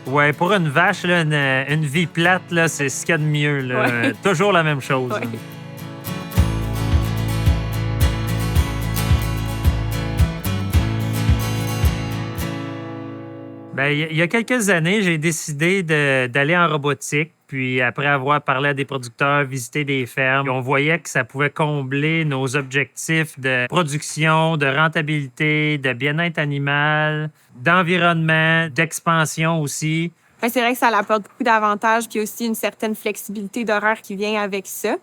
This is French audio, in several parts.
Ouais, pour une vache, là, une vie plate, là, c'est ce qu'il y a de mieux. Là. Ouais. Toujours la même chose. Ouais. Là. Ben, il y a quelques années, j'ai décidé d'aller en robotique. Puis après avoir parlé à des producteurs, visité des fermes, on voyait que ça pouvait combler nos objectifs de production, de rentabilité, de bien-être animal, d'environnement, d'expansion aussi. Ouais, c'est vrai que ça apporte beaucoup d'avantages, puis aussi une certaine flexibilité d'horaire qui vient avec ça.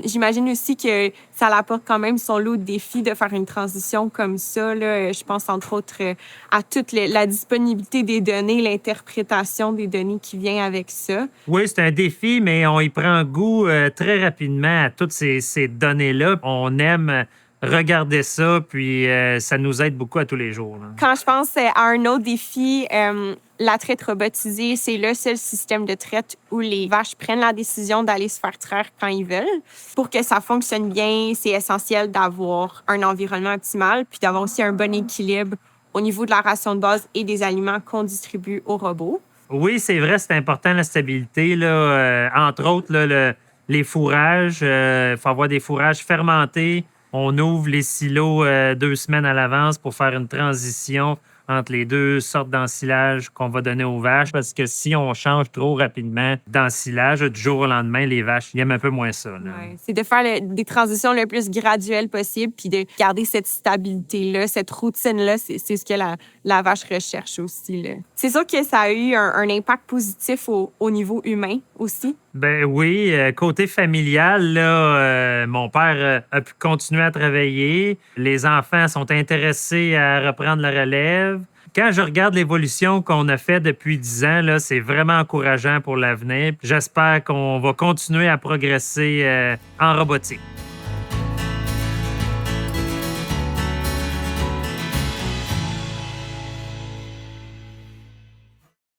J'imagine aussi que ça apporte quand même son lot de défis de faire une transition comme ça. Là. Je pense entre autres à toute la disponibilité des données, l'interprétation des données qui vient avec ça. Oui, c'est un défi, mais on y prend goût très rapidement à toutes ces données-là. On aime regarder ça, puis ça nous aide beaucoup à tous les jours. Là. Quand je pense à un autre défi, la traite robotisée, c'est le seul système de traite où les vaches prennent la décision d'aller se faire traire quand ils veulent. Pour que ça fonctionne bien, c'est essentiel d'avoir un environnement optimal puis d'avoir aussi un bon équilibre au niveau de la ration de base et des aliments qu'on distribue aux robots. Oui, c'est vrai, c'est important la stabilité. Là. Entre autres, là, les fourrages. Il faut avoir des fourrages fermentés. On ouvre les silos 2 semaines à l'avance pour faire une transition entre les deux sortes d'ensilage qu'on va donner aux vaches. Parce que si on change trop rapidement d'ensilage, du jour au lendemain, les vaches ils aiment un peu moins ça. Là. Ouais. C'est de faire des transitions le plus graduelles possible puis de garder cette stabilité-là, cette routine-là. C'est ce que la vache recherche aussi. Là. C'est sûr que ça a eu un impact positif au niveau humain aussi. Ben oui, côté familial, là, mon père a pu continuer à travailler. Les enfants sont intéressés à reprendre la relève. Quand je regarde l'évolution qu'on a fait depuis 10 ans, là, c'est vraiment encourageant pour l'avenir. J'espère qu'on va continuer à progresser en robotique.